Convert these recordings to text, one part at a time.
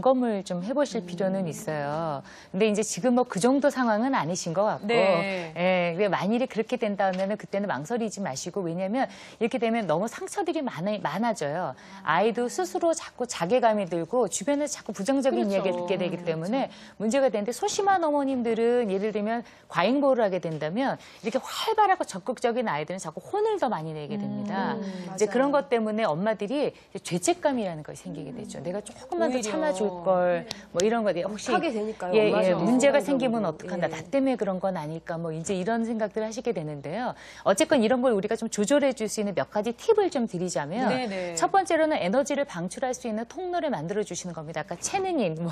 점검을 좀 해보실 필요는 있어요. 근데 이제 지금 뭐 그 정도 상황은 아니신 것 같고, 네. 예, 만일에 그렇게 된다면은 그때는 망설이지 마시고, 왜냐면 이렇게 되면 너무 상처들이 많아져요. 아이도 스스로 자꾸 자괴감이 들고 주변에서 자꾸 부정적인 그렇죠. 이야기를 듣게 되기 때문에 문제가 되는데, 소심한 어머님들은 예를 들면 과잉보호를 하게 된다면 이렇게 활발하고 적극적인 아이들은 자꾸 혼을 더 많이 내게 됩니다. 이제 그런 것 때문에 엄마들이 죄책감이라는 것이 생기게 되죠. 내가 조금만 더 참아줄 걸, 뭐 이런 거 혹시 하게 되니까요. 예, 문제가 생기면 어떡한다. 나 때문에 그런 건 아닐까. 뭐 이제 이런 생각들을 하시게 되는데요. 어쨌건 이런 걸 우리가 좀 조절해 줄 수 있는 몇 가지 팁을 좀 드리자면, 네네. 첫 번째로는 에너지를 방출할 수 있는 통로를 만들어 주시는 겁니다. 아까 체능인 뭐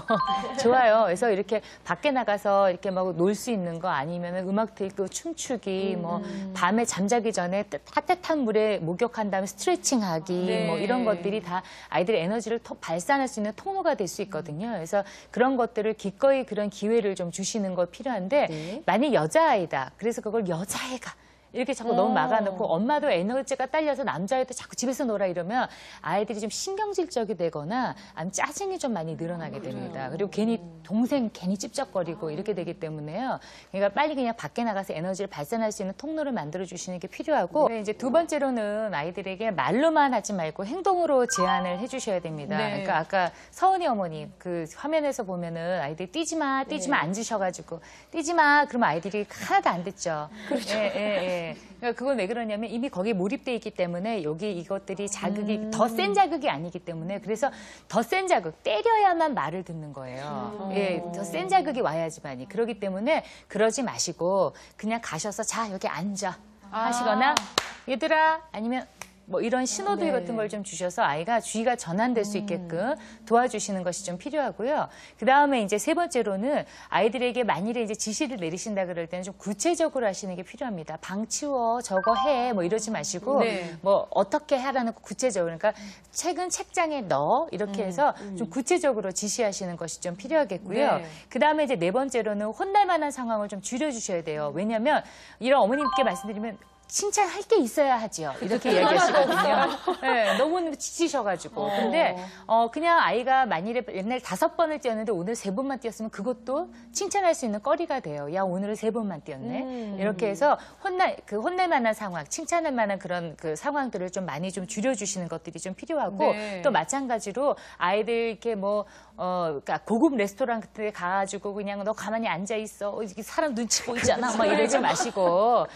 좋아요. 그래서 이렇게 밖에 나가서 이렇게 막 놀 수 있는 거, 아니면 음악 듣고 춤추기, 뭐 밤에 잠자기 전에 따뜻한 물에 목욕한 다음에 스트레칭하기, 네. 뭐 이런 것들이 다 아이들의 에너지를 발산할 수 있는 통로가 될 수 있거든요. 그래서 그런 것들을 기꺼이 그런 기회를 좀 주시는 거 필요한데, 네. 만약 여자아이다. 그래서 그걸 여자애가 이렇게 자꾸 너무 막아놓고 엄마도 에너지가 딸려서 남자애도 자꾸 집에서 놀아 이러면 아이들이 좀 신경질적이 되거나 아니면 짜증이 좀 많이 늘어나게 됩니다. 그리고 괜히 동생 괜히 찝쩍거리고 이렇게 되기 때문에요. 그러니까 빨리 그냥 밖에 나가서 에너지를 발산할 수 있는 통로를 만들어 주시는 게 필요하고, 이제 두 번째로는 아이들에게 말로만 하지 말고 행동으로 제안을 해주셔야 됩니다. 네. 그러니까 아까 서은이 어머니 그 화면에서 보면은 아이들이 뛰지 마 앉으셔가지고 뛰지 마 그러면 아이들이 하나도 안 듣죠. 그렇죠. 예. 그러니까 그건 왜 그러냐면 이미 거기에 몰입돼 있기 때문에 여기 이것들이 자극이 더 센 자극이 아니기 때문에, 그래서 더 센 자극 때려야만 말을 듣는 거예요. 예, 더 센 자극이 와야지만이. 그렇기 때문에 그러지 마시고 그냥 가셔서 자 여기 앉아 하시거나 얘들아 아니면 뭐 이런 신호들 같은 걸 좀 주셔서 아이가 주의가 전환될 수 있게끔 도와주시는 것이 좀 필요하고요. 그 다음에 이제 세 번째로는 아이들에게 만일에 이제 지시를 내리신다 그럴 때는 좀 구체적으로 하시는 게 필요합니다. 방 치워, 저거 해, 뭐 이러지 마시고 네. 뭐 어떻게 하라는 거 구체적으로, 그러니까 책은 책장에 넣어 이렇게 해서 좀 구체적으로 지시하시는 것이 좀 필요하겠고요. 네. 그 다음에 이제 네 번째로는 혼날 만한 상황을 좀 줄여주셔야 돼요. 왜냐하면 이런 어머님께 말씀드리면 칭찬할 게 있어야 하지요. 이렇게 얘기하시거든요. 네, 너무 지치셔가지고. 근데 그냥 아이가 만일에 옛날 5번을 뛰었는데 오늘 3번만 뛰었으면 그것도 칭찬할 수 있는 거리가 돼요. 야, 오늘은 3번만 뛰었네. 이렇게 해서 혼날 만한 상황, 칭찬할 만한 그런 그 상황들을 좀 많이 좀 줄여주시는 것들이 좀 필요하고, 네. 또 마찬가지로 아이들 이렇게 뭐 그러니까 고급 레스토랑 같은 데 가가지고 그냥 너 가만히 앉아 있어. 이렇게 사람 눈치 보이잖아. 막 이러지 마시고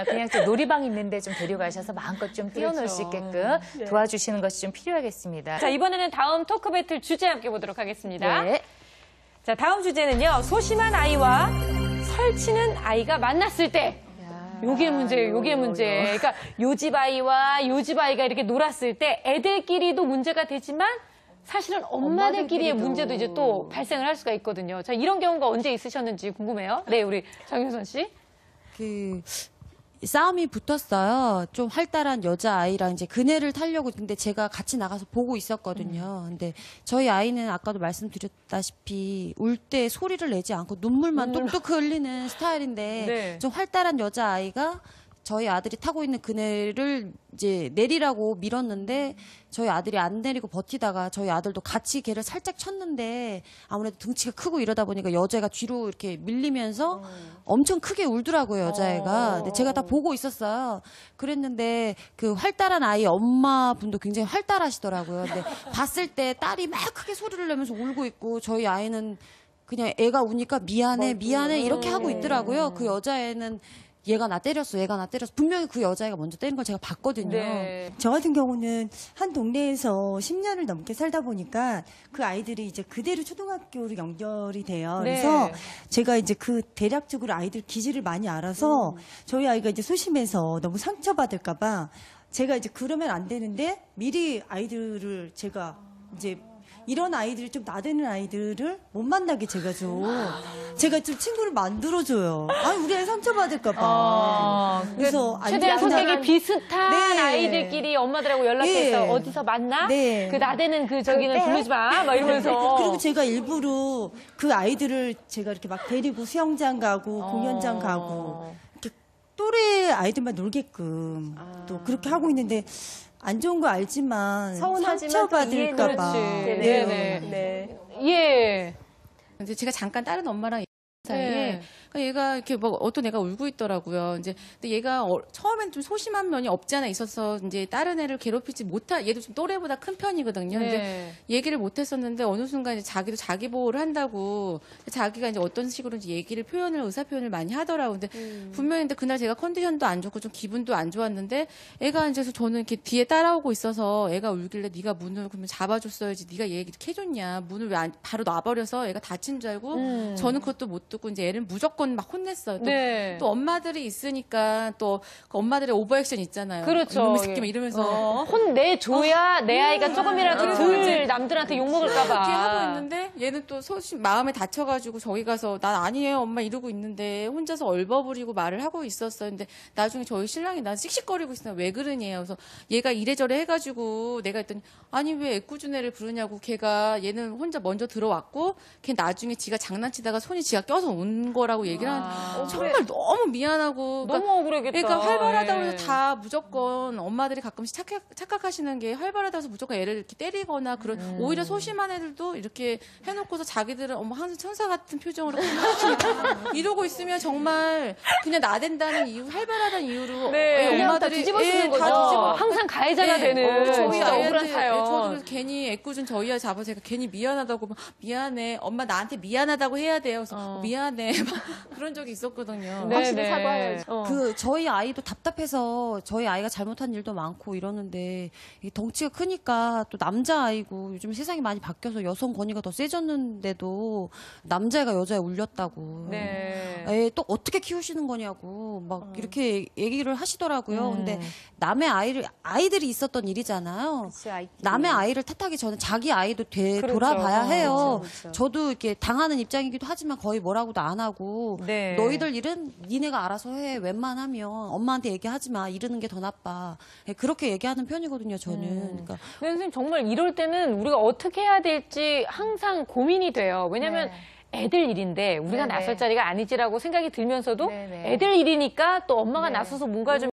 그냥 좀 놀이방 있는데 좀 데려가셔서 마음껏 좀 뛰어놀 수 있게끔 도와주시는 것이 좀 필요하겠습니다. 자, 이번에는 다음 토크 배틀 주제 함께 보도록 하겠습니다. 네. 자, 다음 주제는요. 소심한 아이와 설치는 아이가 만났을 때. 요게 문제예요, 요게 문제. 그러니까 요 집 아이와 요 집 아이가 이렇게 놀았을 때 애들끼리도 문제가 되지만 사실은 엄마들끼리의 문제도 이제 또 발생을 할 수가 있거든요. 자, 이런 경우가 언제 있으셨는지 궁금해요. 네, 우리 정효선 씨. 싸움이 붙었어요. 좀 활달한 여자아이랑 이제 그네를 타려고. 근데 제가 같이 나가서 보고 있었거든요. 근데 저희 아이는 아까도 말씀드렸다시피 울 때 소리를 내지 않고 눈물만 뚝뚝 흘리는 스타일인데 네. 좀 활달한 여자아이가 저희 아들이 타고 있는 그네를 이제 내리라고 밀었는데 저희 아들이 안 내리고 버티다가 저희 아들도 같이 걔를 살짝 쳤는데 아무래도 등치가 크고 이러다 보니까 여자애가 뒤로 이렇게 밀리면서 엄청 크게 울더라고요, 여자애가. 근데 제가 다 보고 있었어요. 그랬는데 그 활달한 아이 엄마분도 굉장히 활달하시더라고요. 근데 봤을 때 딸이 막 크게 소리를 내면서 울고 있고 저희 아이는 그냥 애가 우니까 미안해 이렇게 하고 있더라고요. 그 여자애는 얘가 나 때렸어. 분명히 그 여자애가 먼저 때린 걸 제가 봤거든요. 네. 저 같은 경우는 한 동네에서 10년을 넘게 살다 보니까 그 아이들이 이제 그대로 초등학교로 연결이 돼요. 네. 그래서 제가 이제 그 대략적으로 아이들 기질을 많이 알아서 저희 아이가 이제 소심해서 너무 상처받을까봐 제가 이제 그러면 안 되는데 미리 아이들을 제가 이제 이런 아이들 좀 나대는 아이들을 못 만나게 제가 좀 친구를 만들어줘요. 아니 우리 애 상처받을까봐. 그래서 최대한 성격이 그냥 비슷한 네. 아이들끼리 엄마들하고 연락해서 네. 어디서 만나? 네. 그 나대는 그 저기는 부르지 마. 막 이러면서. 그리고 제가 일부러 그 아이들을 제가 이렇게 막 데리고 수영장 가고 공연장 가고 이렇게 또래 아이들만 놀게끔 또 그렇게 하고 있는데 안 좋은 거 알지만 서운하지만 또 상처받을까봐. 이해는 그렇지. 네. 네네. 네. 예. 이제 제가 잠깐 다른 엄마랑 사이에 네. 그러니까 얘가 이렇게 뭐 어떤 애가 울고 있더라고요. 이제 근데 얘가 처음엔 좀 소심한 면이 없지 않아 있어서 이제 다른 애를 괴롭히지 얘도 좀 또래보다 큰 편이거든요. 근데 네. 얘기를 못 했었는데 어느 순간 이제 자기도 자기 보호를 한다고 자기가 이제 어떤 식으로 이제 의사 표현을 많이 하더라고요. 근데 분명히 근데 그날 제가 컨디션도 안 좋고 좀 기분도 안 좋았는데 애가 이제 저는 이렇게 뒤에 따라오고 있어서 애가 울길래 네가 문을 그러면 잡아줬어야지 네가 얘 이렇게 해줬냐 문을 왜 바로 놔버려서 애가 다친 줄 알고 저는 그것도 못 듣고 이제 애를 무조건 막 혼냈어요. 또 엄마들이 있으니까 또 그 엄마들의 오버액션 있잖아요. 그렇죠. 이놈의 새끼 막 이러면서 혼내줘야 내 아이가 조금이라도 덜 남들한테 욕먹을까봐. 그렇게 하고 있는데 얘는 또 마음에 다쳐가지고 저기 가서 난 아니에요 엄마 이러고 있는데 혼자서 얼버무리고 말을 하고 있었어요. 근데 나중에 저희 신랑이 난 씩씩거리고 있어요. 왜 그러니? 그래서 얘가 이래저래 해가지고 내가 했더니 아니 왜 애꿎은 애를 부르냐고 얘는 혼자 먼저 들어왔고 걔 나중에 지가 장난치다가 손이 지가 껴서 온 거라고 얘기를 하는데 정말 너무 미안하고 너무 억울하겠다. 그러니까 활발하다고 예. 해서 다 무조건 엄마들이 가끔씩 착각하시는 게 활발하다고 해서 무조건 애를 이렇게 때리거나 그런 오히려 소심한 애들도 이렇게 해놓고서 자기들은 어머 항상 천사 같은 표정으로 이러고 있으면 정말 그냥 나댄다는 이유 활발하다는 이유로 네. 그냥 다 엄마들이 뒤집어 쓰는 거죠. 다 뒤집어. 항상 가해자가 네. 되는 저희 진짜 억울한 아이한테 사연. 저도 그래서 괜히 애꿎은 저희 아이 잡아서 제가 괜히 미안하다고 막 미안해 엄마 나한테 미안하다고 해야 돼요. 그래서 미안해 막 그런 적이 있었거든요. 네, 확실히 네. 사과해야죠. 저희 아이도 답답해서 저희 아이가 잘못한 일도 많고 이러는데 이 덩치가 크니까 또 남자 아이고 요즘 세상이 많이 바뀌어서 여성 권위가 더 세졌는데도 남자애가 여자애 울렸다고. 네. 애 또 어떻게 키우시는 거냐고 막 이렇게 얘기를 하시더라고요. 근데 남의 아이들이 있었던 일이잖아요. 남의 아이를 탓하기 전에 자기 아이도 돌아봐야 해요. 그렇죠. 저도 이렇게 당하는 입장이기도 하지만 거의 뭐라고도 안 하고 네. 너희들 일은 니네가 알아서 해. 웬만하면 엄마한테 얘기하지 마. 이러는 게 더 나빠. 그렇게 얘기하는 편이거든요. 저는. 그러니까 근데 선생님 정말 이럴 때는 우리가 어떻게 해야 될지 항상 고민이 돼요. 왜냐하면 애들 일인데 우리가 네네. 나설 자리가 아니지라고 생각이 들면서도 네네. 애들 일이니까 또 엄마가 나서서 뭔가 좀